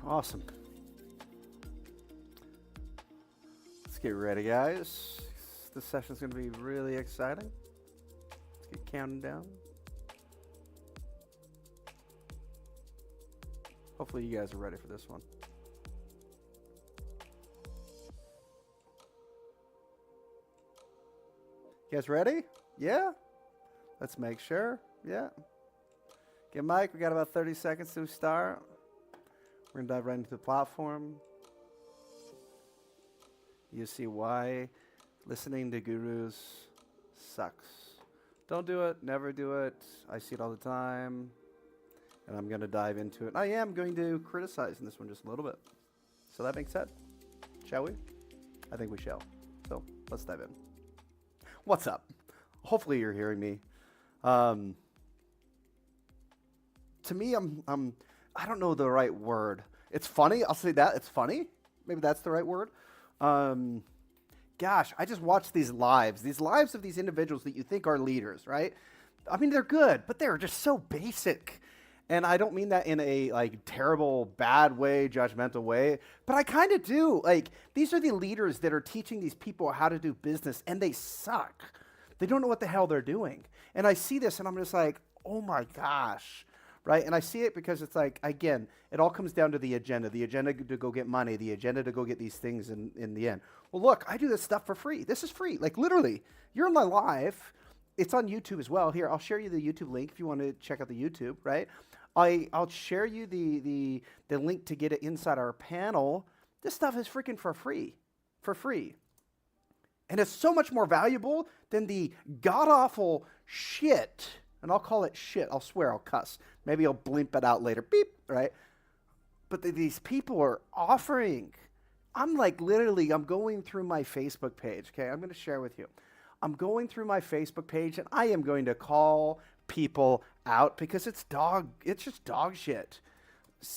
Awesome. Let's get ready, guys. This session's going to be really exciting. Let's get counting down. Hopefully you guys are ready for this one. You guys ready? Yeah? Let's make sure. Yeah. Okay, Mike, we got about 30 seconds to start. We're going to dive right into the platform. You see why listening to gurus sucks. Don't do it. Never do it. I see it all the time. And I'm going to dive into it. I am going to criticize in this one just a little bit. So that being said, shall we? I think we shall. So let's dive in. What's up? Hopefully you're hearing me. To me, I don't know the right word. It's funny. I'll say that. It's funny. Maybe that's the right word. Gosh, I just watched these lives of these individuals that you think are leaders, right? I mean, they're good, but they're just so basic. And I don't mean that in a like terrible, bad way, judgmental way, but I kind of do. Like, these are the leaders that are teaching these people how to do business, and they suck. They don't know what the hell they're doing. And I see this, and I'm just like, oh my gosh, right? And I see it because it's like, again, it all comes down to the agenda to go get money, the agenda to go get these things in the end. Well, look, I do this stuff for free. This is free. Like, literally, you're in my live. It's on YouTube as well. Here, I'll share you the YouTube link if you want to check out the YouTube, right? I'll share you the link to get it inside our panel. This stuff is freaking for free. And it's so much more valuable than the god-awful shit, and I'll call it shit. I'll swear, I'll cuss. Maybe I'll bleep it out later. Beep, right? But these people are offering. I'm like, literally, I'm going through my Facebook page, okay? I'm going to share with you. I'm going through my Facebook page, and I am going to call people out because it's just dog shit.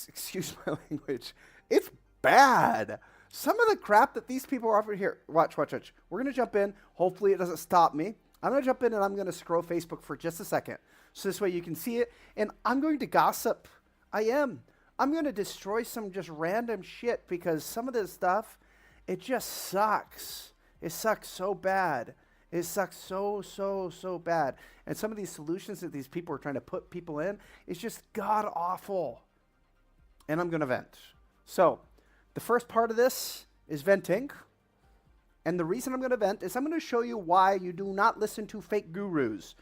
Excuse my language. It's bad. Some of the crap that these people are offering here. Watch. We're going to jump in. Hopefully it doesn't stop me. I'm going to jump in and I'm going to scroll Facebook for just a second. So this way you can see it. And I'm going to gossip. I'm going to destroy some just random shit because some of this stuff, it just sucks. It sucks so bad. It sucks so bad. And some of these solutions that these people are trying to put people in is just god awful. And I'm going to vent. So the first part of this is venting. And the reason I'm going to vent is I'm going to show you why you do not listen to fake gurus.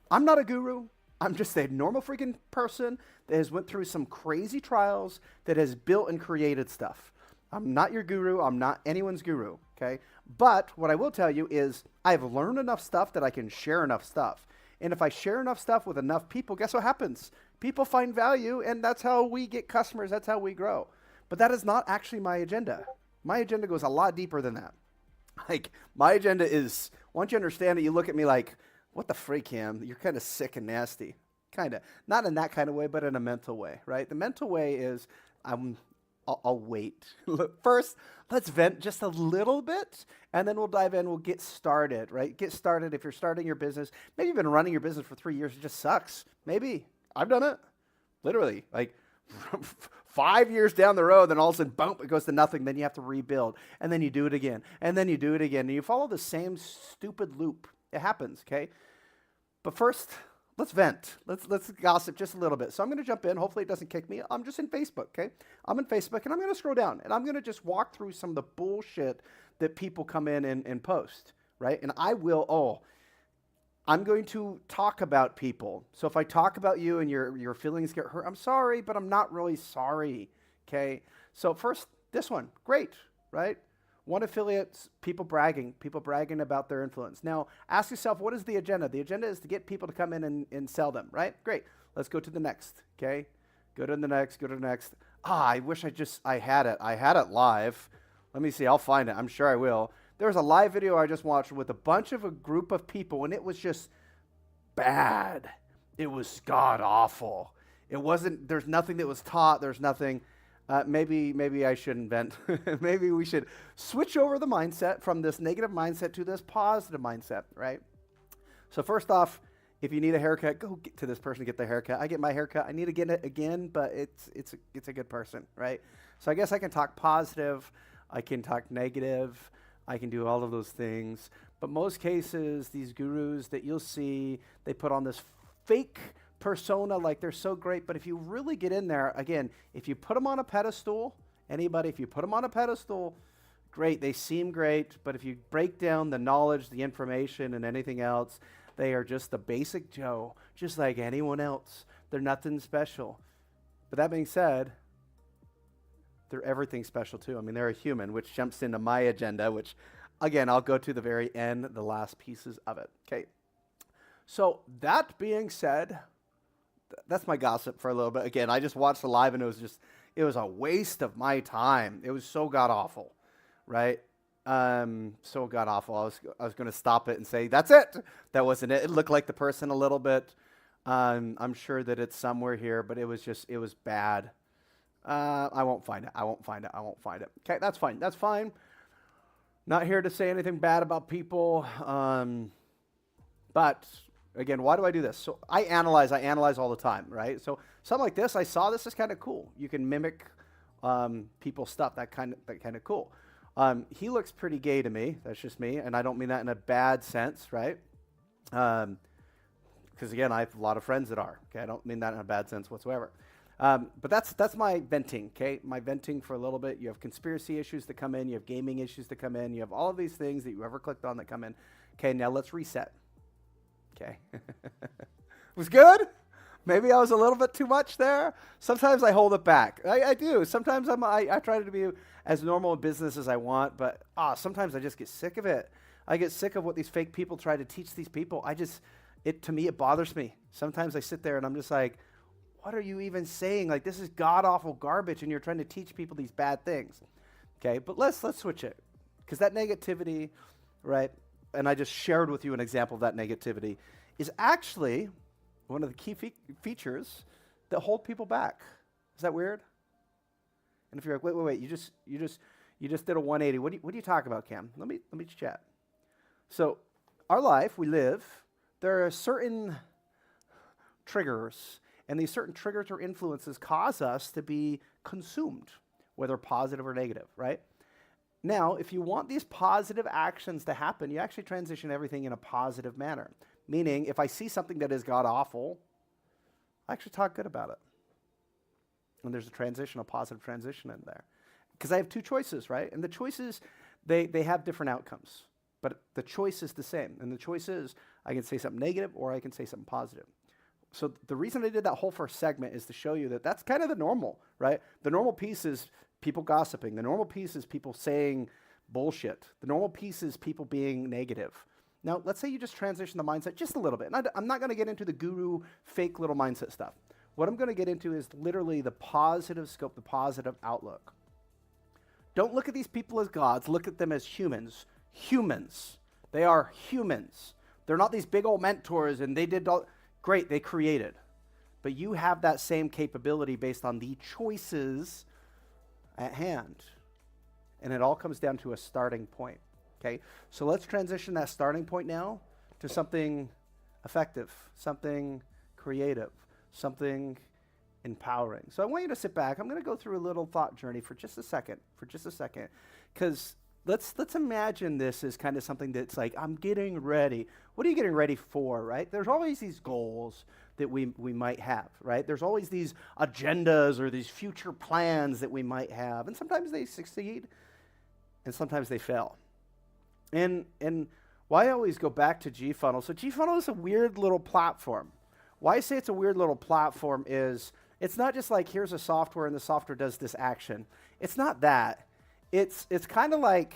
I'm not a guru. I'm just a normal freaking person that has went through some crazy trials, that has built and created stuff. I'm not your guru. I'm not anyone's guru, okay? But what I will tell you is I've learned enough stuff that I can share enough stuff. And if I share enough stuff with enough people, guess what happens? People find value, and that's how we get customers. That's how we grow. But that is not actually my agenda. My agenda goes a lot deeper than that. Like, my agenda is, once you understand it, you look at me like, what the freak, Cam? You're kind of sick and nasty. Kind of. Not in that kind of way, but in a mental way, right? The mental way is, I'll wait. First, let's vent just a little bit, and then we'll dive in. We'll get started, right? Get started. If you're starting your business, maybe you've been running your business for 3 years. It just sucks. Maybe. I've done it. Literally. Like 5 years down the road, then all of a sudden, boom, it goes to nothing. Then you have to rebuild, and then you do it again, and then you do it again, and you follow the same stupid loop. It happens, okay? But first, let's vent. Let's gossip just a little bit. So I'm going to jump in. Hopefully it doesn't kick me. I'm just in Facebook, okay? I'm in Facebook, and I'm going to scroll down, and I'm going to just walk through some of the bullshit that people come in and post, right? And I'm going to talk about people. So if I talk about you and your feelings get hurt, I'm sorry, but I'm not really sorry, okay? So first, this one, great, right? One affiliate, people bragging about their influence. Now, ask yourself, what is the agenda? The agenda is to get people to come in and sell them, right? Great. Let's go to the next, okay? Go to the next. I wish I had it. I had it live. Let me see. I'll find it. I'm sure I will. There was a live video I just watched with a group of people, and it was just bad. It was god awful. There's nothing that was taught. There's nothing. Maybe I shouldn't vent. Maybe we should switch over the mindset from this negative mindset to this positive mindset, right? So first off, If you need a haircut, go get to this person, get the haircut. I get my haircut. I need to get it again, but it's a good person, right? So I guess I can talk positive, I can talk negative, I can do all of those things. But most cases, these gurus that you'll see, they put on this fake persona like they're so great. But if you really get in there, again, if you put them on a pedestal, anybody, if you put them on a pedestal, great, they seem great. But if you break down the knowledge, the information, and anything else, they are just the basic Joe, just like anyone else. They're nothing special. But that being said, they're everything special too. I mean, they're a human, which jumps into my agenda, which, again, I'll go to the very end, the last pieces of it. Okay. So that being said, that's my gossip for a little bit. Again, I just watched the live, and it was a waste of my time. It was so god-awful, right? So god-awful. I was going to stop it and say, that's it. That wasn't it. It looked like the person a little bit. I'm sure that it's somewhere here, but it was bad. I won't find it. Okay, that's fine. That's fine. Not here to say anything bad about people. But again, why do I do this? So I analyze all the time, right? So something like this, I saw this is kind of cool. You can mimic people's stuff. That kind of cool. He looks pretty gay to me. That's just me, and I don't mean that in a bad sense, right? Because again, I have a lot of friends that are. Okay, I don't mean that in a bad sense whatsoever. But that's my venting. Okay, my venting for a little bit. You have conspiracy issues that come in. You have gaming issues that come in. You have all of these things that you ever clicked on that come in. Okay, now let's reset. Okay, was good. Maybe I was a little bit too much there. Sometimes I hold it back. I do. Sometimes I try to be as normal in business as I want, but sometimes I just get sick of it. I get sick of what these fake people try to teach these people. To me, it bothers me. Sometimes I sit there and I'm just like, what are you even saying? Like, this is god-awful garbage, and you're trying to teach people these bad things. Okay, but let's switch it. Because that negativity, right, and I just shared with you an example of that negativity, is actually one of the key features that hold people back. Is that weird? And if you're like, wait, you just did a 180. What do you talk about, Cam? Let me chat. So, our life, we live, there are certain triggers, and these certain triggers or influences cause us to be consumed, whether positive or negative, right? Now, if you want these positive actions to happen, you actually transition everything in a positive manner. Meaning, if I see something that is god-awful, I actually talk good about it. And there's a positive transition in there. Because I have two choices, right? And the choices, they have different outcomes. But the choice is the same. And the choice is, I can say something negative or I can say something positive. So the reason I did that whole first segment is to show you that that's kind of the normal, right? The normal piece is people gossiping. The normal piece is people saying bullshit. The normal piece is people being negative. Now, let's say you just transition the mindset just a little bit. And I'm not going to get into the guru fake little mindset stuff. What I'm going to get into is literally the positive scope, the positive outlook. Don't look at these people as gods. Look at them as humans. Humans. They are humans. They're not these big old mentors and they did all... Great, they created. But you have that same capability based on the choices at hand. And it all comes down to a starting point. Okay? So let's transition that starting point now to something effective, something creative, something empowering. So I want you to sit back. I'm going to go through a little thought journey for just a second, because let's imagine this as kind of something that's like, I'm getting ready. What are you getting ready for, right? There's always these goals that we might have, right? There's always these agendas or these future plans that we might have, and sometimes they succeed, and sometimes they fail. And why I always go back to GFunnel. So GFunnel is a weird little platform. Why I say it's a weird little platform is it's not just like here's a software and the software does this action. It's not that. It's kind of like,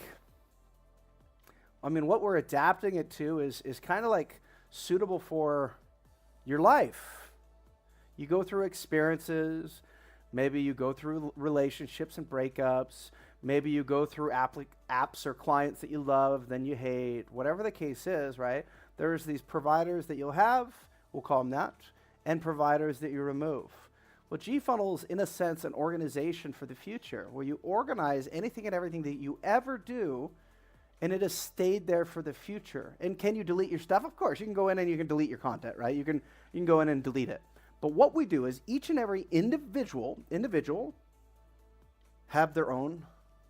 I mean, what we're adapting it to is kind of like suitable for your life. You go through experiences. Maybe you go through relationships and breakups. Maybe you go through apps or clients that you love, then you hate. Whatever the case is, right? There's these providers that you'll have, we'll call them that, and providers that you remove. Well, GFunnel is, in a sense, an organization for the future where you organize anything and everything that you ever do and it has stayed there for the future. And can you delete your stuff? Of course, you can go in and you can delete your content, right? You can go in and delete it. But what we do is each and every individual have their own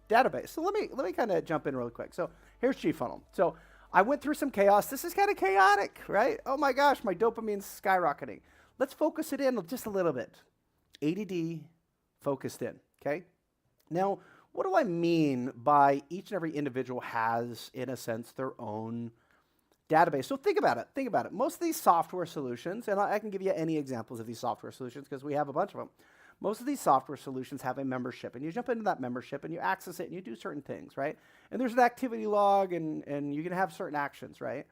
database. So let me kind of jump in really quick. So here's GFunnel. So I went through some chaos. This is kind of chaotic, right? Oh my gosh, my dopamine's skyrocketing. Let's focus it in just a little bit. ADD focused in, okay? Now, what do I mean by each and every individual has, in a sense, their own database? So think about it. Most of these software solutions, and I can give you any examples of these software solutions because we have a bunch of them. Most of these software solutions have a membership, and you jump into that membership and you access it and you do certain things, right? And there's an activity log and you can have certain actions, right?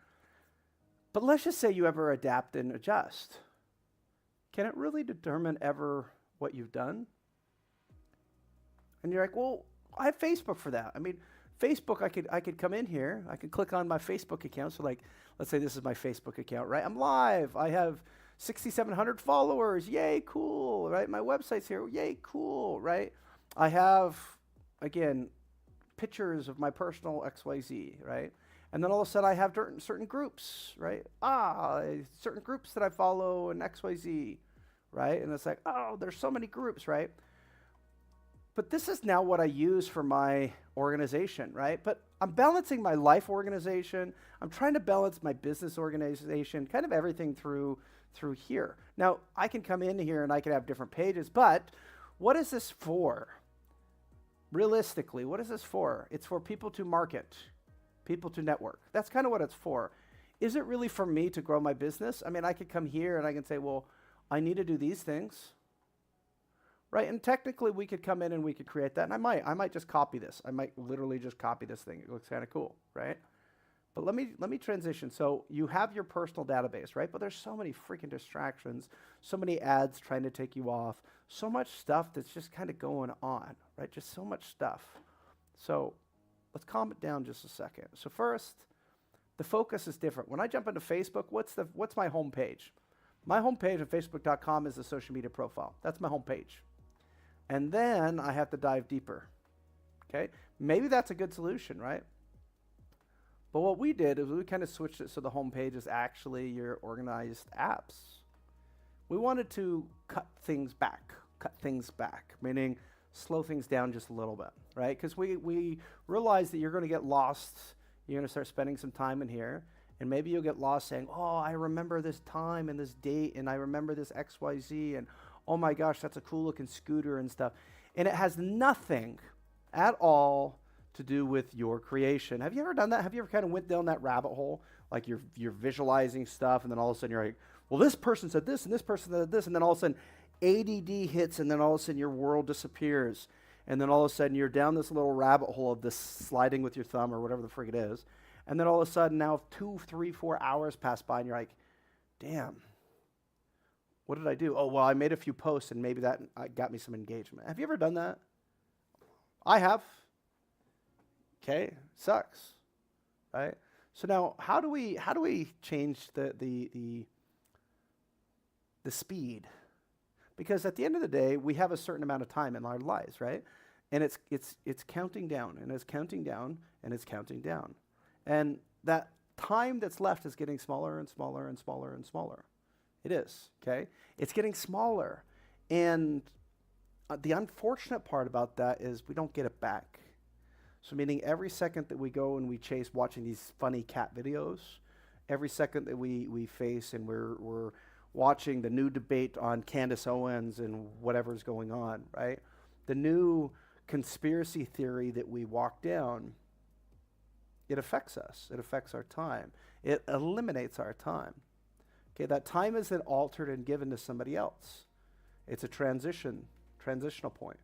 But let's just say you ever adapt and adjust. Can it really determine ever what you've done? And you're like, well, I have Facebook for that. I mean, Facebook, I could come in here, I could click on my Facebook account. So like, let's say this is my Facebook account, right? I'm live. I have 6,700 followers. Yay, cool, right? My website's here. Yay, cool, right? I have, again, pictures of my personal XYZ, right? And then all of a sudden I have certain groups, right? Certain groups that I follow and XYZ, right? And it's like, oh, there's so many groups, right? But this is now what I use for my organization, right? But I'm balancing my life organization. I'm trying to balance my business organization, kind of everything through here. Now, I can come in here and I can have different pages, but what is this for? Realistically, what is this for? It's for people to market, people to network. That's kind of what it's for. Is it really for me to grow my business? I mean, I could come here and I can say, well, I need to do these things. Right, and technically we could come in and we could create that, and I might just copy this. I might literally just copy this thing. It looks kind of cool, right? But let me transition. So you have your personal database, right? But there's so many freaking distractions, so many ads trying to take you off, so much stuff that's just kind of going on, right? Just so much stuff. So let's calm it down just a second. So first, the focus is different. When I jump into Facebook, what's my home page? My home page on Facebook.com is the social media profile. That's my home page. And then I have to dive deeper, okay? Maybe that's a good solution, right? But what we did is we kind of switched it so the home page is actually your organized apps. We wanted to cut things back, meaning slow things down just a little bit, right? Because we realized that you're going to get lost. You're going to start spending some time in here, and maybe you'll get lost saying, oh, I remember this time and this date, and I remember this XYZ, and oh my gosh, that's a cool looking scooter and stuff. And it has nothing at all to do with your creation. Have you ever done that? Have you ever kind of went down that rabbit hole? Like you're visualizing stuff and then all of a sudden you're like, well, this person said this and this person said this, and then all of a sudden ADD hits and then all of a sudden your world disappears. And then all of a sudden you're down this little rabbit hole of this sliding with your thumb or whatever the frig it is. And then all of a sudden now 2, 3, 4 hours pass by and you're like, damn. What did I do? Oh, well, I made a few posts and maybe that got me some engagement. Have you ever done that? I have. Okay, sucks, right? So now, how do we change the speed? Because at the end of the day, we have a certain amount of time in our lives, right? And it's counting down, and it's counting down, and it's counting down, and that time that's left is getting smaller and smaller and smaller and smaller. It is, okay? It's getting smaller. And the unfortunate part about that is we don't get it back. So meaning every second that we go and we chase watching these funny cat videos, every second that we face and we're watching the new debate on Candace Owens and whatever's going on, right? The new conspiracy theory that we walk down, it affects us. It affects our time. It eliminates our time. Okay, that time is then altered and given to somebody else. It's a transitional point.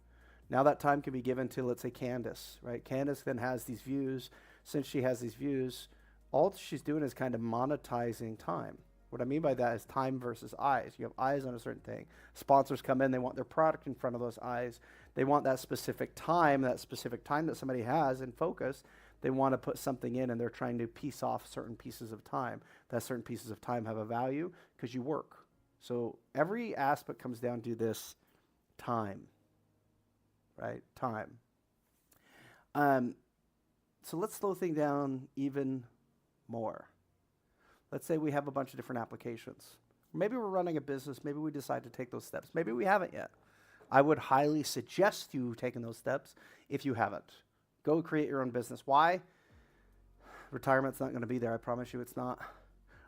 Now that time can be given to, let's say, Candace, right? Candace then has these views. Since she has these views, all she's doing is kind of monetizing time. What I mean by that is time versus eyes. You have eyes on a certain thing. Sponsors come in, they want their product in front of those eyes. They want that specific time that somebody has in focus. They want to put something in and they're trying to piece off certain pieces of time. That certain pieces of time have a value because you work. So every aspect comes down to this time, right? Time. So let's slow things down even more. Let's say we have a bunch of different applications. Maybe we're running a business. Maybe we decide to take those steps. Maybe we haven't yet. I would highly suggest you taking those steps if you haven't. Go create your own business. Why? Retirement's not going to be there. I promise you it's not.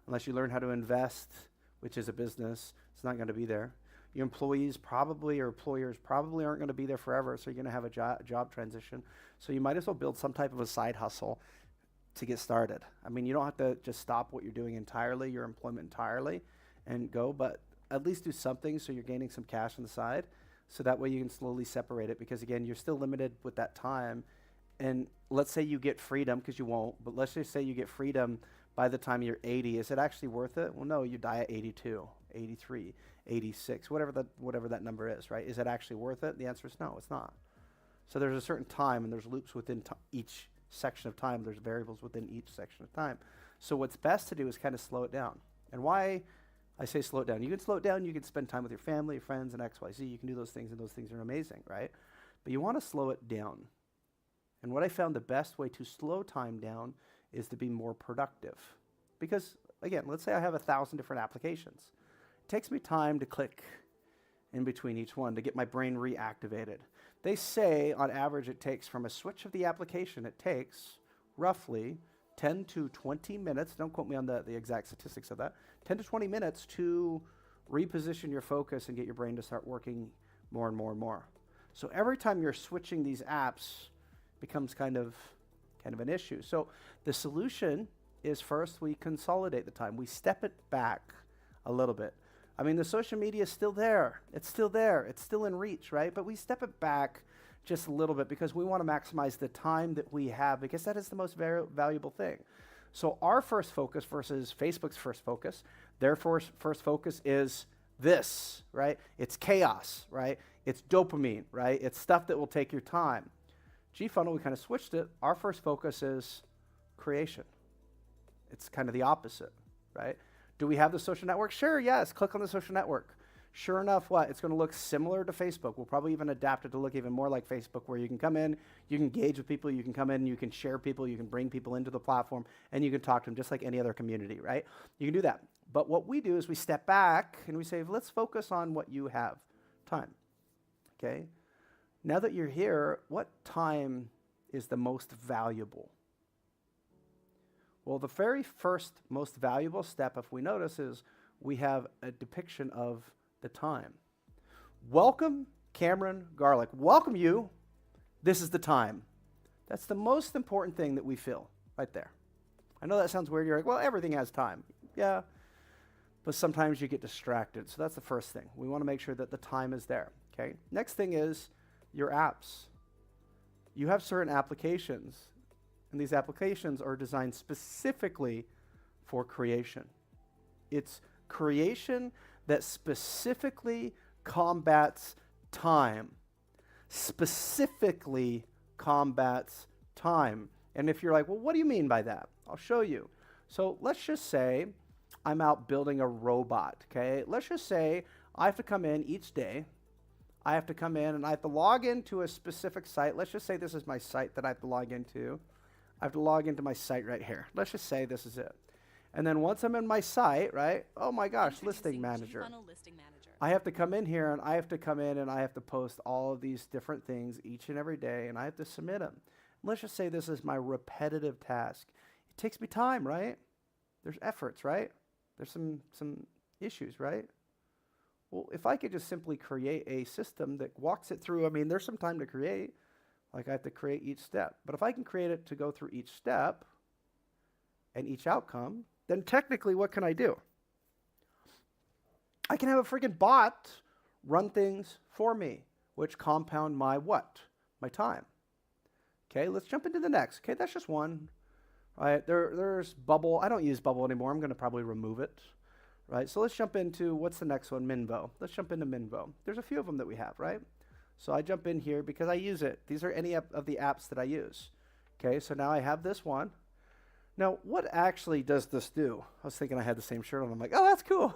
Unless you learn how to invest, which is a business, it's not going to be there. Your employees probably, or employers probably aren't going to be there forever, so you're going to have a job transition. So you might as well build some type of a side hustle to get started. I mean, you don't have to just stop what you're doing entirely, your employment entirely, and go, but at least do something so you're gaining some cash on the side, so that way you can slowly separate it, because again, you're still limited with that time. And let's say you get freedom, because you won't, but let's just say you get freedom by the time you're 80. Is it actually worth it? Well, no, you die at 82, 83, 86, whatever that number is, right? Is it actually worth it? The answer is no, it's not. So there's a certain time, and there's loops within each section of time. There's variables within each section of time. So what's best to do is kind of slow it down. And why I say slow it down? You can slow it down. You can spend time with your family, your friends, and X, Y, Z. You can do those things, and those things are amazing, right? But you want to slow it down. And what I found the best way to slow time down is to be more productive. Because, again, let's say I have 1,000 different applications. It takes me time to click in between each one to get my brain reactivated. They say, on average, it takes from a switch of the application, it takes roughly 10 to 20 minutes. Don't quote me on the exact statistics of that. 10 to 20 minutes to reposition your focus and get your brain to start working more and more and more. So every time you're switching these apps, becomes kind of an issue. So the solution is, first we consolidate the time. We step it back a little bit. I mean, the social media is still there. It's still there. It's still in reach, right? But we step it back just a little bit because we want to maximize the time that we have, because that is the most valuable thing. So our first focus versus Facebook's first focus, their first focus is this, right? It's chaos, right? It's dopamine, right? It's stuff that will take your time. GFunnel, we kind of switched it. Our first focus is creation. It's kind of the opposite, right? Do we have the social network? Sure, yes. Click on the social network. Sure enough, what? It's going to look similar to Facebook. We'll probably even adapt it to look even more like Facebook, where you can come in, you can engage with people, you can come in, you can share people, you can bring people into the platform, and you can talk to them just like any other community, right? You can do that. But what we do is we step back and we say, let's focus on what you have, time, okay? Now that you're here, what time is the most valuable? Well, the very first most valuable step, if we notice, is we have a depiction of the time. Welcome, Cameron Garlic. Welcome you. This is the time. That's the most important thing that we feel right there. I know that sounds weird. You're like, well, everything has time. Yeah, but sometimes you get distracted. So that's the first thing. We want to make sure that the time is there, okay? Next thing is your apps. You have certain applications, and these applications are designed specifically for creation. It's creation that specifically combats time. Specifically combats time. And if you're like, well, what do you mean by that? I'll show you. So let's just say I'm out building a robot, okay? Let's just say I have to come in each day. I have to come in and I have to log into a specific site. Let's just say this is my site that I have to log into. I have to log into my site right here. Let's just say this is it. And then once I'm in my site, right? Oh my gosh, listing manager. I have to come in here and I have to come in and I have to post all of these different things each and every day, and I have to submit them. Let's just say this is my repetitive task. It takes me time, right? There's efforts, right? There's some issues, right? Well, if I could just simply create a system that walks it through, I mean, there's some time to create. Like I have to create each step. But if I can create it to go through each step and each outcome, then technically what can I do? I can have a freaking bot run things for me, which compound my what? My time. Okay, let's jump into the next. Okay, that's just one. Right, there's Bubble. I don't use Bubble anymore. I'm going to probably remove it. Right, so let's jump into, what's the next one? Minvo. Let's jump into Minvo. There's a few of them that we have, right? So I jump in here because I use it. These are any of the apps that I use. Okay, so now I have this one. Now, what actually does this do? I was thinking I had the same shirt on. I'm like, oh, that's cool.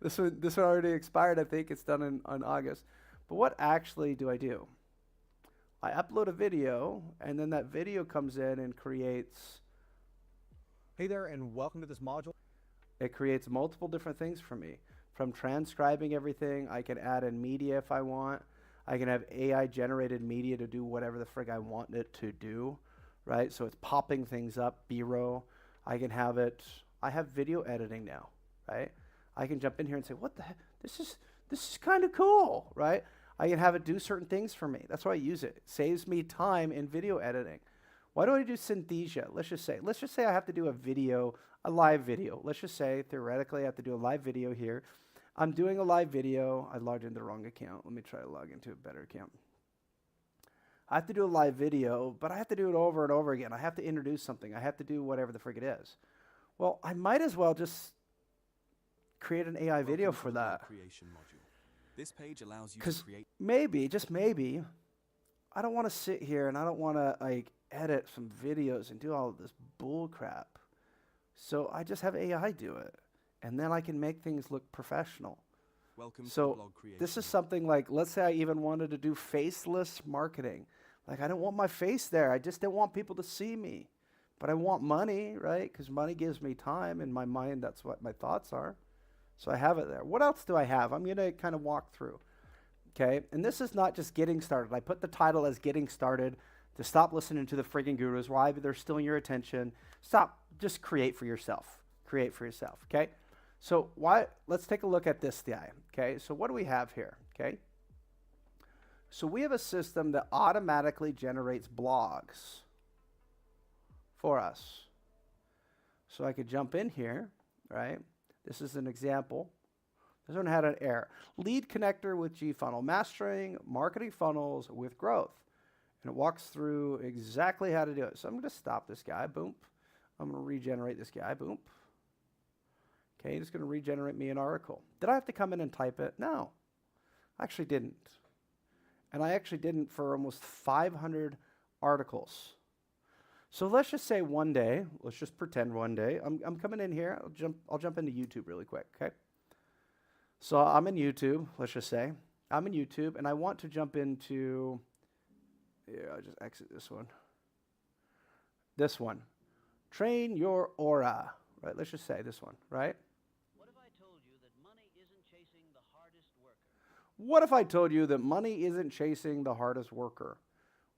This one already expired, I think. It's done in August. But what actually do? I upload a video, and then that video comes in and creates. Hey there, and welcome to this module. It creates multiple different things for me. From transcribing everything, I can add in media if I want. I can have AI generated media to do whatever the frig I want it to do, right? So it's popping things up, B-roll. I can have it, I have video editing now, right? I can jump in here and say, what the heck, this is kind of cool, right? I can have it do certain things for me. That's why I use it. It saves me time in video editing. Why do I do Synthesia? Let's just say I have to do a live video. Let's just say, theoretically, I have to do a live video here. I'm doing a live video. I logged into the wrong account. Let me try to log into a better account. I have to do a live video, but I have to do it over and over again. I have to introduce something. I have to do whatever the frig it is. Well, I might as well just create an AI video for that. Creation module. This page allows you to create. Maybe, just maybe, I don't want to sit here and I don't want to like edit some videos and do all of this bull crap. So I just have AI do it, and then I can make things look professional. Welcome to blog creation. This is something like, let's say I even wanted to do faceless marketing. Like, I don't want my face there. I just don't want people to see me. But I want money, right? Because money gives me time. In my mind, that's what my thoughts are. So I have it there. What else do I have? I'm going to kind of walk through. Okay, and this is not just getting started. I put the title as getting started to stop listening to the friggin' gurus. Why? They're stealing your attention. Stop. Just create for yourself. Create for yourself, okay? So let's take a look at this guy, okay? So what do we have here, okay? So we have a system that automatically generates blogs for us. So I could jump in here, right? This is an example. This one had an error. Lead connector with GFunnel, mastering marketing funnels with growth. And it walks through exactly how to do it. So I'm going to stop this guy, boom. I'm going to regenerate this guy, boom. Okay, it's going to regenerate me an article. Did I have to come in and type it? No, I actually didn't. And I actually didn't for almost 500 articles. So let's just say one day, let's just pretend one day, I'm coming in here, I'll jump into YouTube really quick, okay? So I'm in YouTube, let's just say. I'm in YouTube, and I want to jump into, I'll just exit this one. This one. Train your aura, right? Let's just say this one, right? What if I told you that money isn't chasing the hardest worker? What if I told you that money isn't chasing the hardest worker?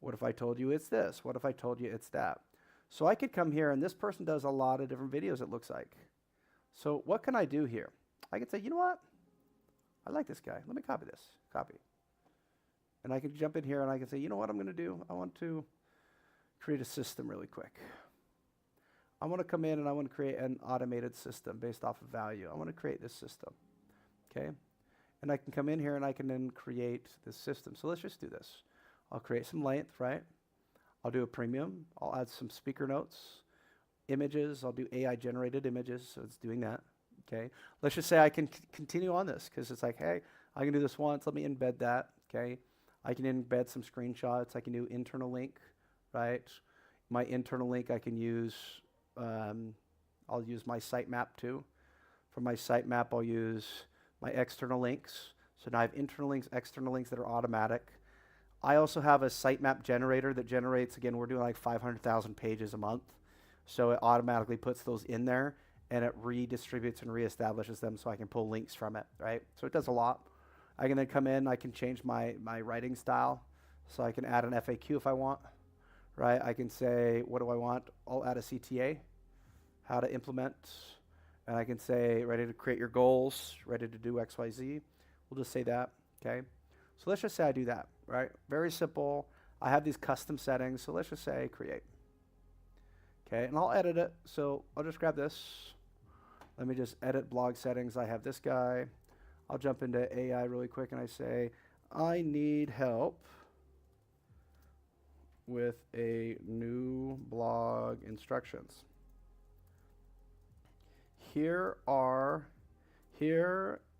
What if I told you it's this? What if I told you it's that? So I could come here, and this person does a lot of different videos, it looks like. So what can I do here? I could say, you know what? I like this guy. Let me copy this. Copy. And I can jump in here, and I can say, you know what I'm going to do? I want to create a system really quick. I want to come in, and I want to create an automated system based off of value. I want to create this system, okay? And I can come in here, and I can then create this system. So let's just do this. I'll create some length, right? I'll do a premium. I'll add some speaker notes, images. I'll do AI-generated images, so it's doing that, okay? Let's just say I can continue on this, because it's like, hey, I can do this once. Let me embed that, okay? I can embed some screenshots. I can do internal link, right? My internal link I can use, I'll use my sitemap too. For my sitemap, I'll use my external links. So now I have internal links, external links that are automatic. I also have a sitemap generator that generates, again, we're doing like 500,000 pages a month. So it automatically puts those in there, and it redistributes and reestablishes them so I can pull links from it, right? So it does a lot. I can then come in, I can change my writing style. So I can add an FAQ if I want, right? I can say, what do I want? I'll add a CTA, how to implement, and I can say, ready to create your goals, ready to do XYZ. We'll just say that, okay? So let's just say I do that, right? Very simple. I have these custom settings, so let's just say create. Okay, and I'll edit it. So I'll just grab this. Let me just edit blog settings. I have this guy. I'll jump into AI really quick, and I say, I need help with a new blog instructions. Here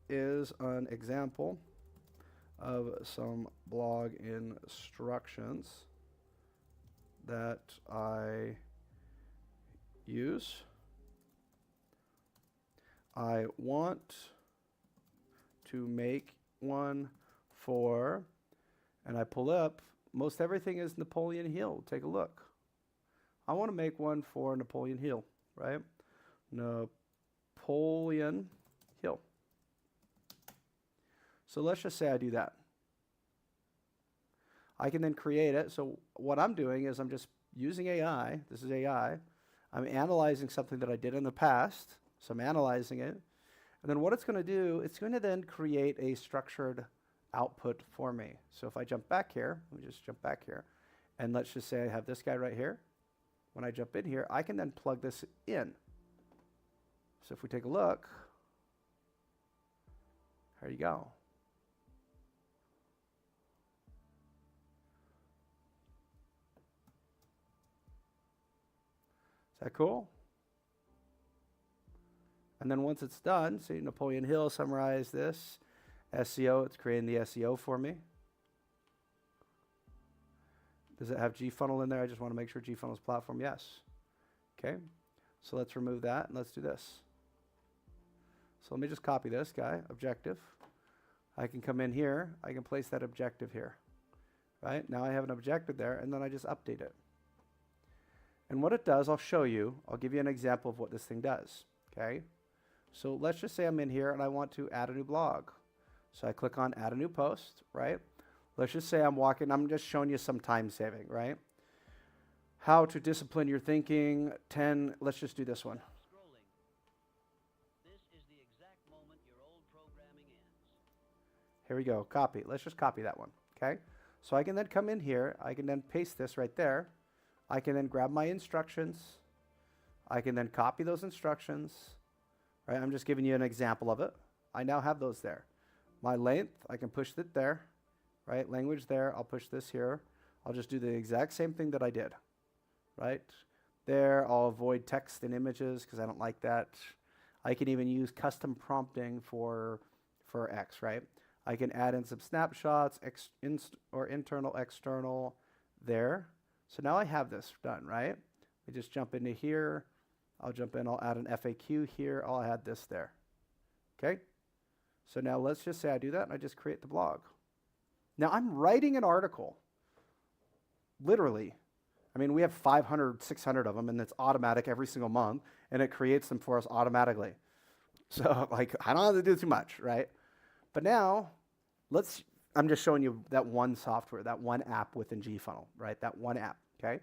is an example of some blog instructions that I use. I want to make one for, and I pull up most everything is Napoleon Hill. Take a look. I want to make one for Napoleon Hill, right? Napoleon Hill. So let's just say I do that. I can then create it. So what I'm doing is I'm just using AI. This is AI. I'm analyzing something that I did in the past. So I'm analyzing it. And then what it's going to do, it's going to then create a structured output for me. So if I jump back here, let me just jump back here. And let's just say I have this guy right here. When I jump in here, I can then plug this in. So if we take a look, there you go. Is that cool? And then once it's done, see Napoleon Hill, summarize this. SEO, it's creating the SEO for me. Does it have GFunnel in there? I just want to make sure GFunnel's platform, yes. Okay, so let's remove that and let's do this. So let me just copy this guy, objective. I can come in here, I can place that objective here. Right, now I have an objective there and then I just update it. And what it does, I'll show you, I'll give you an example of what this thing does, okay? So let's just say I'm in here and I want to add a new blog. So I click on add a new post, right? Let's just say I'm walking, I'm just showing you some time saving, right? How to discipline your thinking, 10, let's just do this one. Scrolling. This is the exact moment your old programming ends. Here we go, copy. Let's just copy that one, okay? So I can then come in here, I can then paste this right there. I can then grab my instructions. I can then copy those instructions, right? I'm just giving you an example of it. I now have those there. My length, I can push it there, right? Language there, I'll push this here. I'll just do the exact same thing that I did, right? There, I'll avoid text and images because I don't like that. I can even use custom prompting for X, right? I can add in some snapshots, or internal, external there. So now I have this done, right? I just jump into here. I'll jump in, I'll add an FAQ here. I'll add this there, okay? So now let's just say I do that and I just create the blog. Now I'm writing an article, literally. I mean, we have 500, 600 of them and it's automatic every single month and it creates them for us automatically. So like, I don't have to do too much, right? But now I'm just showing you that one software, that one app within GFunnel, right? That one app, okay?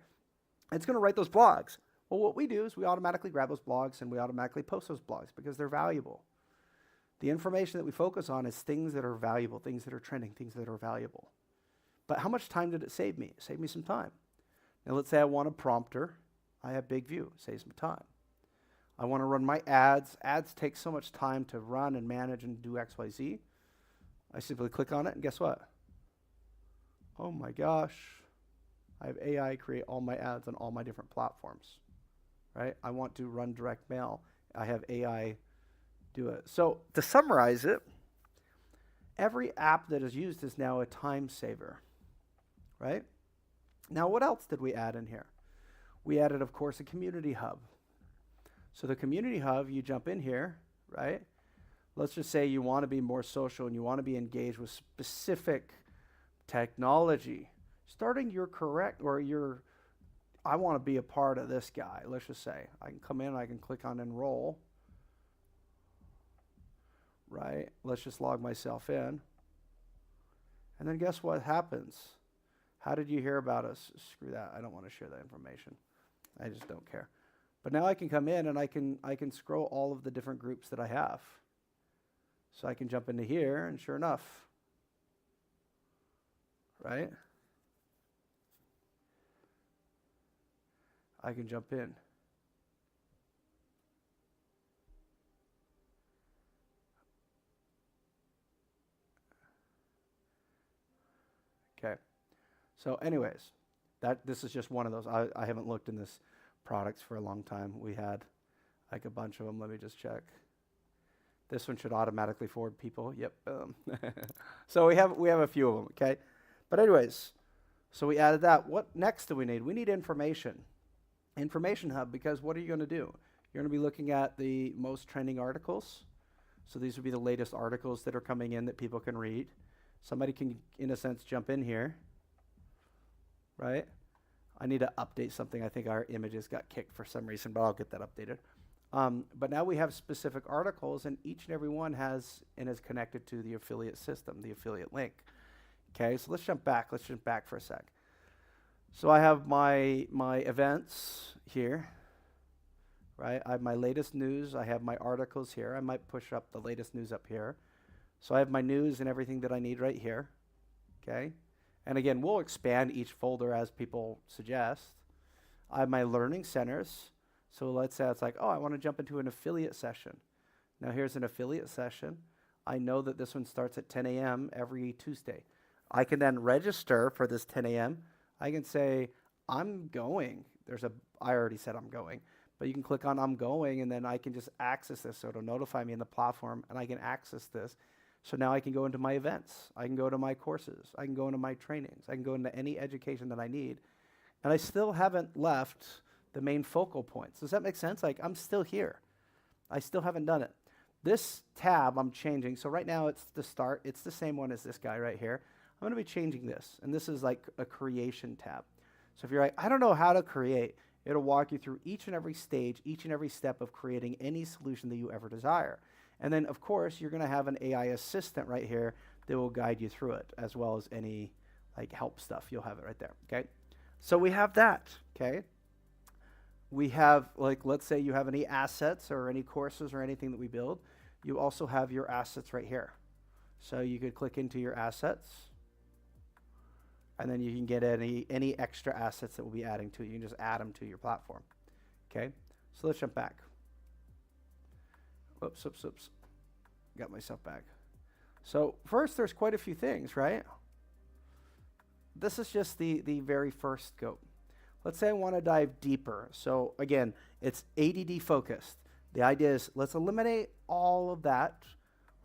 It's going to write those blogs. Well, what we do is we automatically grab those blogs and we automatically post those blogs because they're valuable. The information that we focus on is things that are valuable, things that are trending, things that are valuable. But how much time did it save me? It saved me some time. Now let's say I want a prompter. I have Big View, it saves me time. I want to run my ads. Ads take so much time to run and manage and do X, Y, Z. I simply click on it and guess what? Oh my gosh. I have AI create all my ads on all my different platforms, right? I want to run direct mail. I have AI do it. So to summarize it, every app that is used is now a time saver, right? Now what else did we add in here? We added, of course, a community hub. So the community hub, you jump in here, right? Let's just say you want to be more social and you want to be engaged with specific technology. Starting your I want to be a part of this guy. Let's just say I can come in, I can click on enroll, right? Let's just log myself in. And then guess what happens? How did you hear about us? Screw that. I don't want to share that information. I just don't care. But now I can come in and I can scroll all of the different groups that I have. So I can jump into here and sure enough, right? I can jump in. Okay. So anyways, this is just one of those. I haven't looked in this products for a long time. We had like a bunch of them. Let me just check. This one should automatically forward people. Yep. So we have a few of them, okay? But anyways, so we added that. What next do we need? We need information. Information hub, because what are you going to do? You're going to be looking at the most trending articles. So these would be the latest articles that are coming in that people can read. Somebody can, in a sense, jump in here. right? I need to update something. I think our images got kicked for some reason, but I'll get that updated. But now we have specific articles, and each and every one has and is connected to the affiliate system, the affiliate link. Okay, so let's jump back. Let's jump back for a sec. So I have my events here, right? I have my latest news. I have my articles here. I might push up the latest news up here. So I have my news and everything that I need right here. Okay, and again, we'll expand each folder as people suggest. I have my learning centers. So let's say it's like, oh, I want to jump into an affiliate session. Now here's an affiliate session. I know that this one starts at 10 a.m. every Tuesday. I can then register for this 10 a.m. I can say, I'm going. I already said I'm going, but you can click on I'm going, and then I can just access this. So it'll notify me in the platform, and I can access this. So now I can go into my events. I can go to my courses. I can go into my trainings. I can go into any education that I need. And I still haven't left the main focal points. Does that make sense? Like, I'm still here. I still haven't done it. This tab I'm changing. So right now it's the start. It's the same one as this guy right here. I'm going to be changing this. And this is like a creation tab. So if you're like, I don't know how to create, it'll walk you through each and every stage, each and every step of creating any solution that you ever desire. And then, of course, you're going to have an AI assistant right here that will guide you through it, as well as any like help stuff. You'll have it right there. Okay. So we have that. Okay. We have, like, let's say you have any assets or any courses or anything that we build. You also have your assets right here. So you could click into your assets, and then you can get any extra assets that we'll be adding to it. You can just add them to your platform. Okay. So let's jump back. Oops. Got myself back. So first, there's quite a few things, right? This is just the very first scope. Let's say I want to dive deeper. So again, it's ADD focused. The idea is let's eliminate all of that.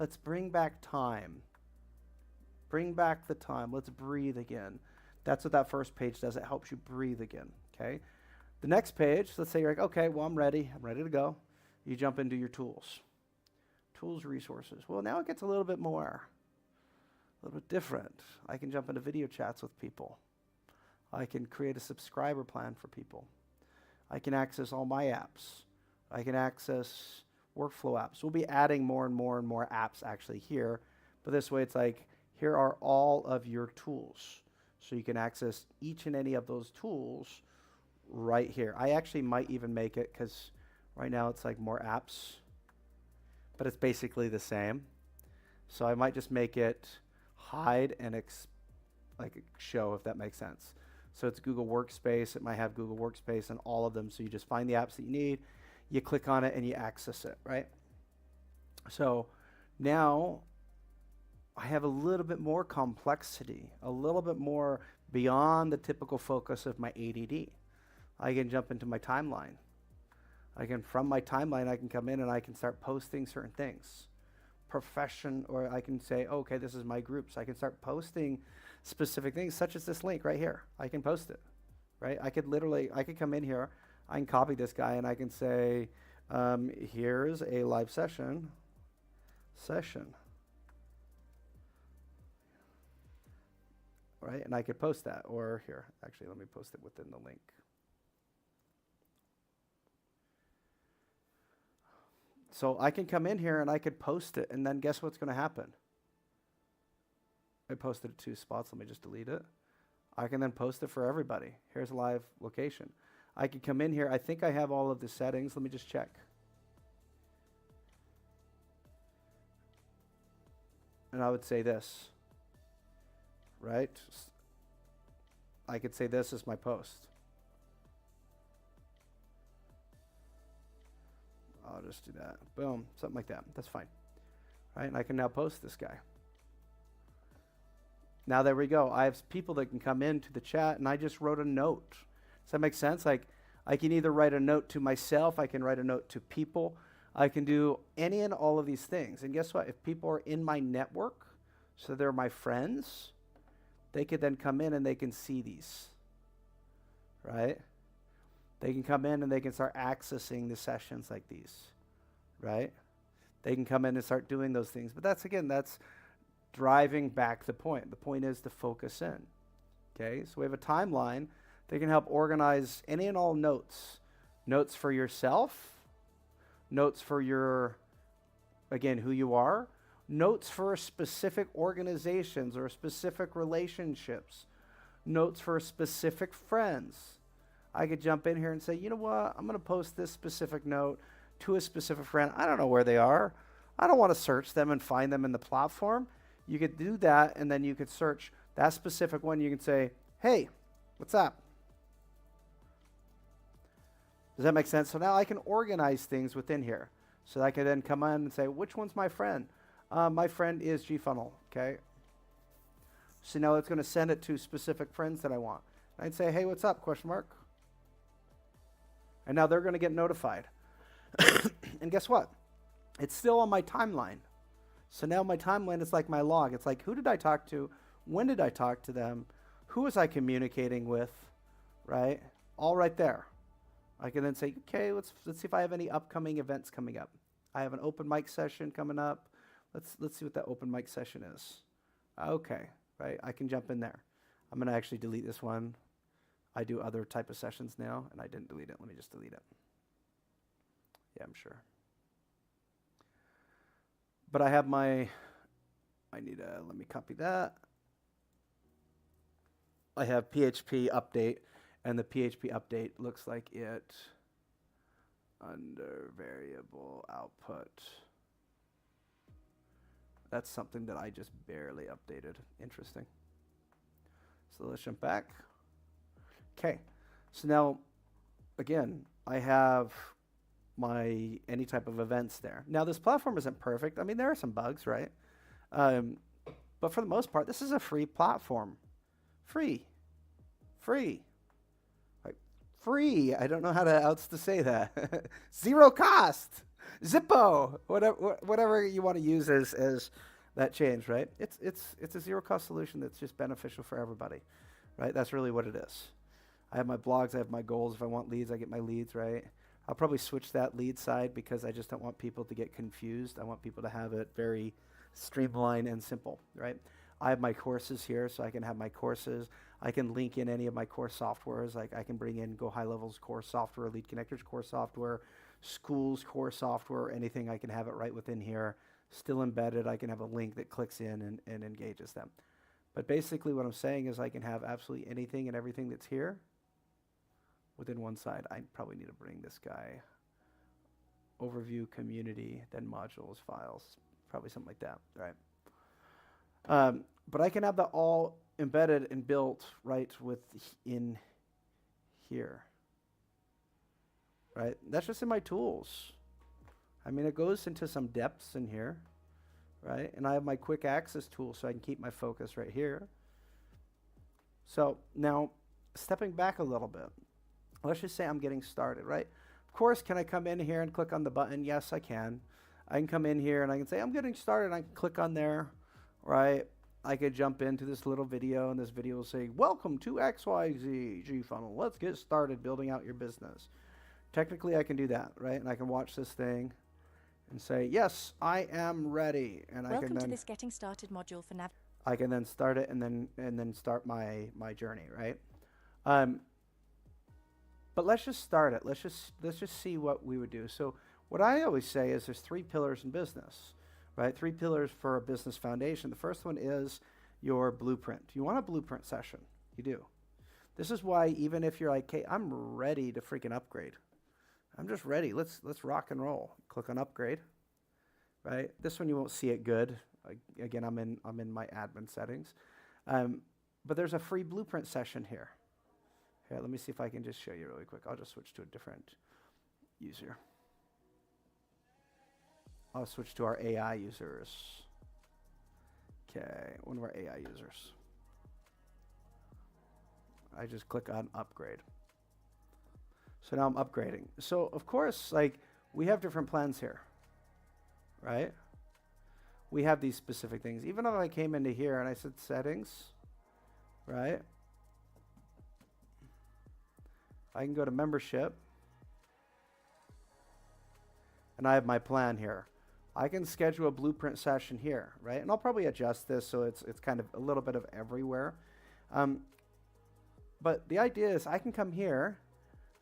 Let's bring back time. Bring back the time. Let's breathe again. That's what that first page does. It helps you breathe again, okay? The next page, let's say you're like, okay, well, I'm ready to go. You jump into your tools. Tools, resources. Well, now it gets a little bit different. I can jump into video chats with people. I can create a subscriber plan for people. I can access all my apps. I can access workflow apps. We'll be adding more and more and more apps actually here, but this way it's like, here are all of your tools. So you can access each and any of those tools right here. I actually might even make it, because right now it's like more apps, but it's basically the same. So I might just make it hide and like show, if that makes sense. So it's Google Workspace. It might have Google Workspace and all of them. So you just find the apps that you need, you click on it, and you access it, right? So now I have a little bit more complexity, a little bit more beyond the typical focus of my ADD. I can jump into my timeline. From my timeline, I can come in and I can start posting certain things. Or I can say, okay, this is my group. So I can start posting specific things, such as this link right here. I can post it, right? I could come in here, I can copy this guy, and I can say, here's a live session. Right, and I could post that, or here, actually, let me post it within the link. So I can come in here and I could post it, and then guess what's going to happen? I posted it 2 spots. Let me just delete it. I can then post it for everybody. Here's a live location. I can come in here. I think I have all of the settings. Let me just check. And I would say this, right? I could say this is my post. I'll just do that. Boom, something like that. That's fine. Right, and I can now post this guy. Now there we go. I have people that can come into the chat, and I just wrote a note. Does that make sense? Like, I can either write a note to myself, I can write a note to people, I can do any and all of these things. And guess what? If people are in my network, so they're my friends, they could then come in and they can see these, right? They can come in and they can start accessing the sessions like these, right? They can come in and start doing those things. But that's driving back the point. The point is to focus in, Okay, so we have a timeline that can help organize any and all notes. Notes for yourself, notes for your, again, who you are, notes for specific organizations or specific relationships, notes for specific friends. I could jump in here and say, you know what, I'm going to post this specific note to a specific friend. I don't know where they are. I don't want to search them and find them in the platform. You could do that, and then you could search that specific one. You can say, hey, what's up? Does that make sense? So now I can organize things within here. So I can then come on and say, which one's my friend? My friend is GFunnel, okay? So now it's going to send it to specific friends that I want. And I'd say, hey, what's up, question mark? And now they're going to get notified. And guess what? It's still on my timeline. So now my timeline is like my log. It's like, who did I talk to? When did I talk to them? Who was I communicating with? Right? All right there. I can then say, okay, let's see if I have any upcoming events coming up. I have an open mic session coming up. Let's see what that open mic session is. Okay, right? I can jump in there. I'm going to actually delete this one. I do other type of sessions now, and I didn't delete it. Let me just delete it. Yeah, I'm sure. But I have my, let me copy that. I have PHP update, and the PHP update looks like it under variable output. That's something that I just barely updated. Interesting. So let's jump back. Okay, so now, again, I have my any type of events there. Now this platform isn't perfect. I mean, there are some bugs, right? But for the most part, this is a free platform. Free. Like, free. I don't know how else to say that. Zero cost. Zippo. Whatever you want to use as that change, right? It's a zero cost solution that's just beneficial for everybody, right? That's really what it is. I have my blogs, I have my goals. If I want leads, I get my leads, right? I'll probably switch that lead side because I just don't want people to get confused. I want people to have it very streamlined and simple, right? I have my courses here, so I can have my courses. I can link in any of my core softwares. Like I can bring in Go High Levels core software, Lead Connectors core software, schools core software, anything. I can have it right within here, still embedded. I can have a link that clicks in and engages them. But basically what I'm saying is I can have absolutely anything and everything that's here within one side. I probably need to bring this guy. Overview, community, then modules, files, probably something like that, right? But I can have that all embedded and built right in here, right? That's just in my tools. I mean, it goes into some depths in here, right? And I have my quick access tool so I can keep my focus right here. So now, stepping back a little bit, let's just say I'm getting started, right? Of course, can I come in here and click on the button? Yes, I can. I can come in here and I can say, I'm getting started, and I can click on there, right? I could jump into this little video, and this video will say, welcome to XYZ GFunnel. Let's get started building out your business. Technically, I can do that, right? And I can watch this thing and say, yes, I am ready. And I can Welcome then to this getting started module for nav. I can then start it and then start my journey, right? But let's just start it. Let's just see what we would do. So what I always say is there's 3 pillars in business, right? 3 pillars for a business foundation. The first one is your blueprint. You want a blueprint session. You do. This is why even if you're like, hey, I'm ready to freaking upgrade. I'm just ready. Let's rock and roll. Click on upgrade, right? This one you won't see it good. Again, I'm in my admin settings. But there's a free blueprint session here. Here, let me see if I can just show you really quick. I'll just switch to a different user. I'll switch to our AI users. Okay, one of our AI users. I just click on upgrade. So now I'm upgrading. So of course, like we have different plans here, right? We have these specific things. Even if I came into here and I said settings, right? I can go to membership, and I have my plan here. I can schedule a blueprint session here, right? And I'll probably adjust this so it's kind of a little bit of everywhere. But the idea is I can come here.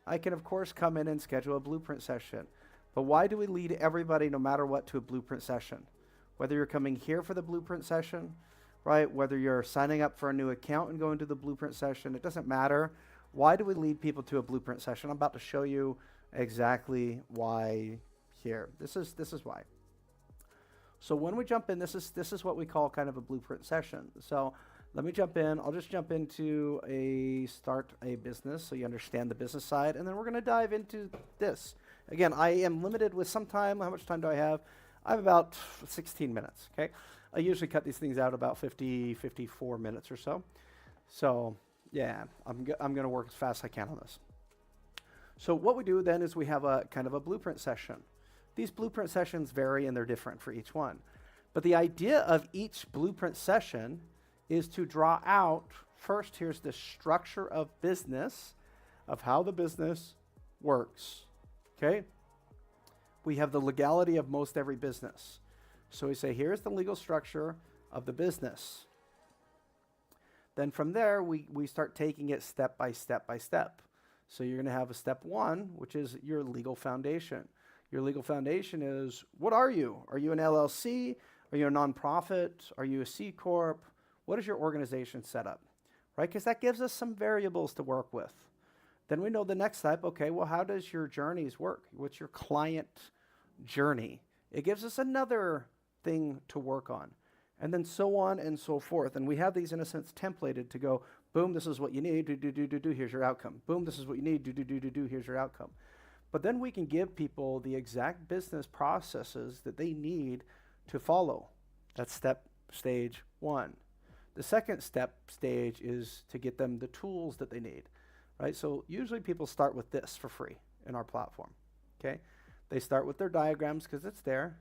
I can, of course, come in and schedule a blueprint session. But why do we lead everybody, no matter what, to a blueprint session? Whether you're coming here for the blueprint session, right? Whether you're signing up for a new account and going to the blueprint session, it doesn't matter. Why do we lead people to a blueprint session? I'm about to show you exactly why here. This is why. So when we jump in, this is what we call kind of a blueprint session. So let me jump in. I'll just jump into start a business so you understand the business side, and then we're going to dive into this. Again, I am limited with some time. How much time do I have? I have about 16 minutes, okay? I usually cut these things out about 54 minutes or so. So yeah, I'm going to work as fast as I can on this. So what we do then is we have a kind of a blueprint session. These blueprint sessions vary and they're different for each one. But the idea of each blueprint session is to draw out, first, here's the structure of business, of how the business works, okay? We have the legality of most every business. So we say, here's the legal structure of the business. Then from there, we start taking it step by step by step. So you're gonna have a step one, which is your legal foundation. Your legal foundation is, what are you? Are you an LLC? Are you a nonprofit? Are you a C Corp? What is your organization set up, right? Because that gives us some variables to work with. Then we know the next step, okay, well, how does your journeys work? What's your client journey? It gives us another thing to work on. And then so on and so forth. And we have these, in a sense, templated to go, boom, this is what you need, do, here's your outcome. Boom, this is what you need, do, here's your outcome. But then we can give people the exact business processes that they need to follow. That's stage one. The second stage is to get them the tools that they need, right? So usually people start with this for free in our platform, okay? They start with their diagrams because it's there.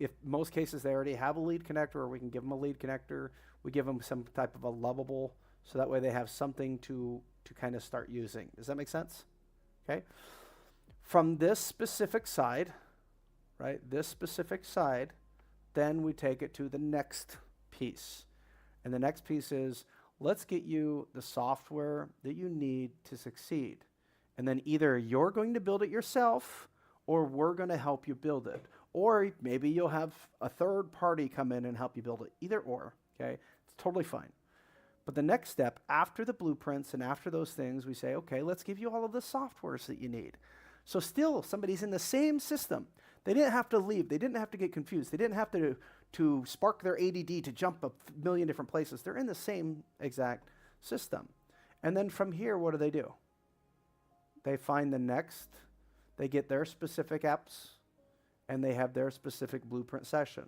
If most cases they already have a lead connector, or we can give them a lead connector, we give them some type of a lovable, so that way they have something to kind of start using. Does that make sense? Okay. From this specific side, right, then we take it to the next piece. And the next piece is, let's get you the software that you need to succeed. And then either you're going to build it yourself, or we're going to help you build it. Or maybe you'll have a third party come in and help you build it. Either or, okay? It's totally fine. But the next step, after the blueprints and after those things, we say, okay, let's give you all of the softwares that you need. So still, somebody's in the same system. They didn't have to leave. They didn't have to get confused. They didn't have to spark their ADD to jump a million different places. They're in the same exact system. And then from here, what do? They find the next, they get their specific apps, and they have their specific blueprint session.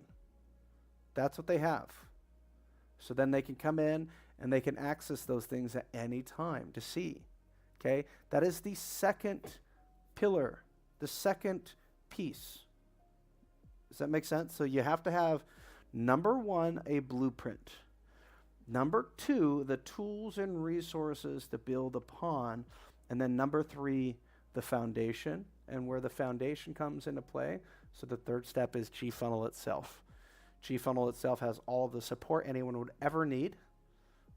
That's what they have. So then they can come in and they can access those things at any time to see, okay? That is the second pillar, the second piece. Does that make sense? So you have to have, number one, a blueprint. Number two, the tools and resources to build upon. And then number three, the foundation, and where the foundation comes into play. So the third step is GFunnel itself. GFunnel itself has all of the support anyone would ever need,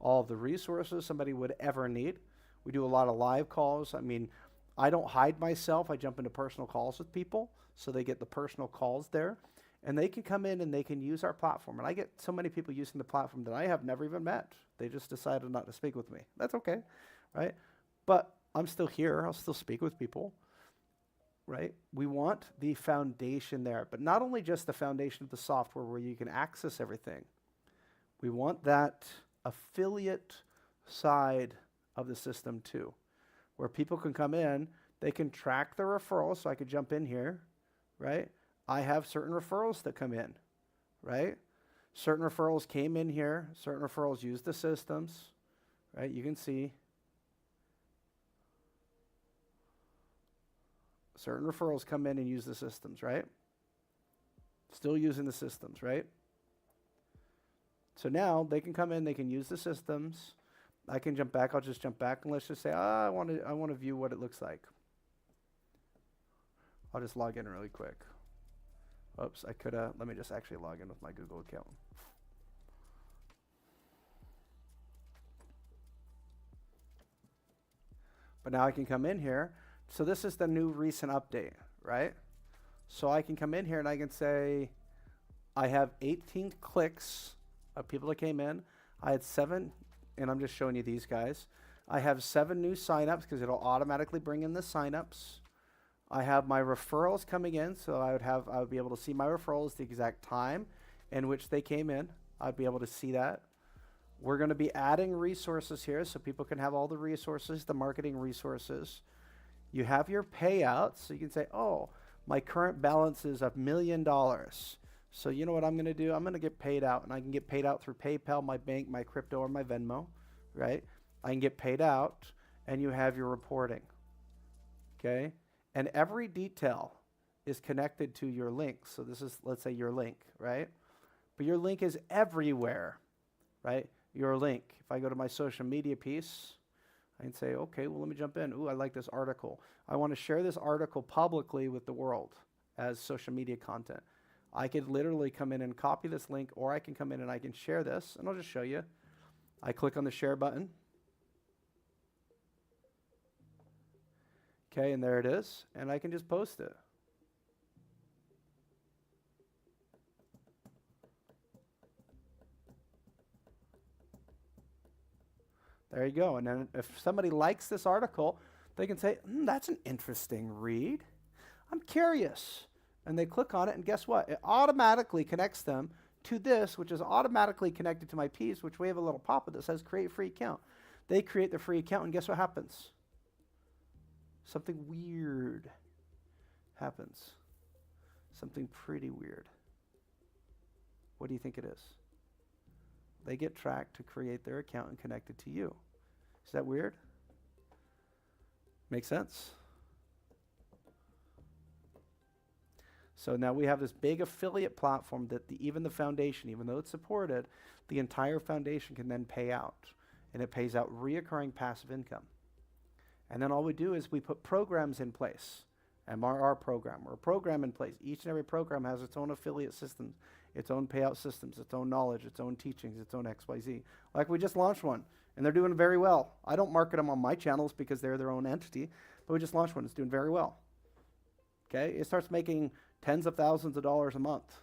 all of the resources somebody would ever need. We do a lot of live calls. I mean, I don't hide myself. I jump into personal calls with people, so they get the personal calls there. And they can come in and they can use our platform. And I get so many people using the platform that I have never even met. They just decided not to speak with me. That's okay, right? But I'm still here. I'll still speak with people. Right? We want the foundation there, but not only just the foundation of the software where you can access everything. We want that affiliate side of the system too, where people can come in, they can track their referrals. So I could jump in here, right? I have certain referrals that come in, right? Certain referrals came in here, certain referrals use the systems, right? You can see certain referrals come in and use the systems, right? Still using the systems, right? So now they can come in, they can use the systems. I can jump back. I'll just jump back and let's just say, I want to view what it looks like. I'll just log in really quick. Oops, I could have. Let me just actually log in with my Google account. But now I can come in here. So this is the new recent update, right? So I can come in here and I can say, I have 18 clicks of people that came in. I had 7, and I'm just showing you these guys. I have 7 new signups because it'll automatically bring in the signups. I have my referrals coming in, so I would be able to see my referrals, the exact time in which they came in. I'd be able to see that. We're going to be adding resources here so people can have all the resources, the marketing resources. You have your payouts, so you can say, oh, my current balance is $1 million. So you know what I'm going to do? I'm going to get paid out, and I can get paid out through PayPal, my bank, my crypto, or my Venmo, right? I can get paid out, and you have your reporting, okay? And every detail is connected to your link. So this is, let's say, your link, right? But your link is everywhere, right? Your link. If I go to my social media piece, I can say, okay, well, let me jump in. Ooh, I like this article. I want to share this article publicly with the world as social media content. I could literally come in and copy this link, or I can come in and I can share this, and I'll just show you. I click on the share button. Okay, and there it is, and I can just post it. There you go. And then if somebody likes this article, they can say, that's an interesting read. I'm curious. And they click on it, and guess what? It automatically connects them to this, which is automatically connected to my piece, which we have a little pop-up that says create free account. They create the free account, and guess what happens? Something weird happens. Something pretty weird. What do you think it is? They get tracked to create their account and connect it to you. Is that weird? Make sense? So now we have this big affiliate platform that even the foundation, even though it's supported, the entire foundation can then pay out. And it pays out reoccurring passive income. And then all we do is we put programs in place. MRR program, or a program in place. Each and every program has its own affiliate systems, its own payout systems, its own knowledge, its own teachings, its own XYZ. Like we just launched one, and they're doing very well. I don't market them on my channels because they're their own entity, but we just launched one. It's doing very well. Okay, it starts making tens of thousands of dollars a month.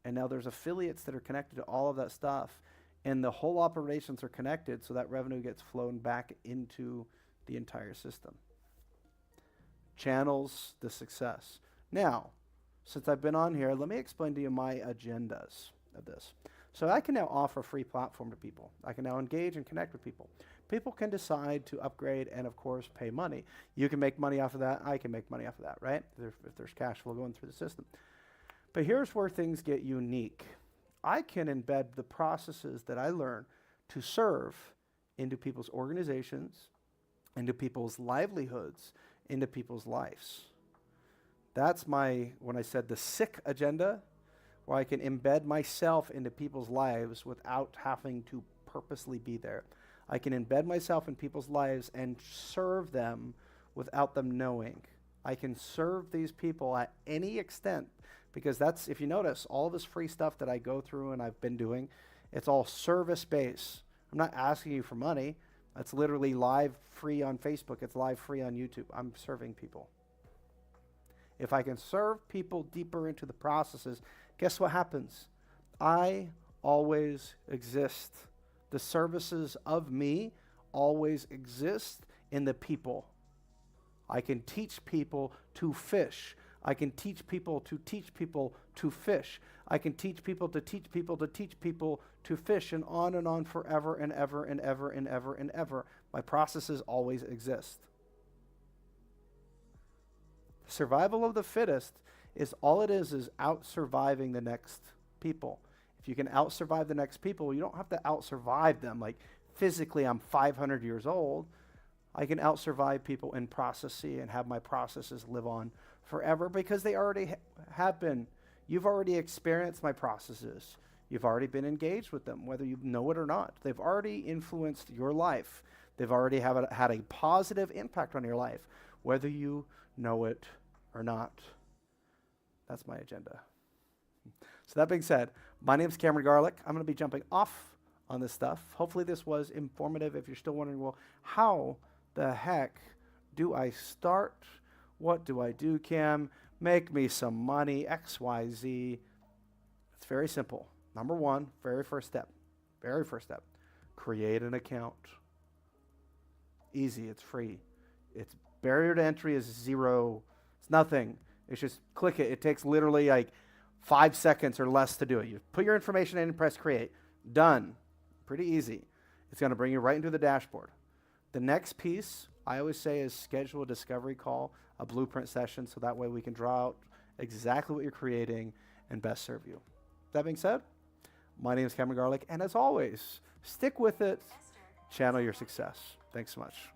And now there's affiliates that are connected to all of that stuff, and the whole operations are connected, so that revenue gets flown back into the entire system. Channels the success. Now, since I've been on here, let me explain to you my agendas of this. So I can now offer a free platform to people. I can now engage and connect with people. People can decide to upgrade and, of course, pay money. You can make money off of that. I can make money off of that, right? If there's cash flow going through the system. But here's where things get unique. I can embed the processes that I learn to serve into people's organizations, into people's livelihoods, into people's lives. That's when I said the sick agenda, where I can embed myself into people's lives without having to purposely be there. I can embed myself in people's lives and serve them without them knowing. I can serve these people at any extent, because that's, if you notice, all this free stuff that I go through and I've been doing, it's all service-based. I'm not asking you for money. It's literally live free on Facebook. It's live free on YouTube. I'm serving people. If I can serve people deeper into the processes, guess what happens? I always exist. The services of me always exist in the people. I can teach people to fish. I can teach people to teach people to fish. I can teach people to teach people to teach people to fish, and on forever and ever and ever and ever and ever. My processes always exist. Survival of the fittest is all it is out-surviving the next people. If you can out-survive the next people, you don't have to out-survive them. Like physically, I'm 500 years old. I can out-survive people in processing and have my processes live on forever because they already have been. You've already experienced my processes. You've already been engaged with them, whether you know it or not. They've already influenced your life. They've already had a positive impact on your life, whether you know it or not. That's my agenda. So that being said, my name is Cameron Garlick. I'm going to be jumping off on this stuff. Hopefully this was informative. If you're still wondering, well, how the heck do I start? What do I do, Cam? Make me some money, XYZ. It's very simple. Number one, very first step, create an account. Easy, it's free. Its barrier to entry is 0. It's nothing. It's just click it. It takes literally like 5 seconds or less to do it. You put your information in and press create. Done. Pretty easy. It's going to bring you right into the dashboard. The next piece, I always say, is schedule a discovery call, a blueprint session, so that way we can draw out exactly what you're creating and best serve you. That being said, my name is Cameron Garlick, and as always, stick with it, channel your success. Thanks so much.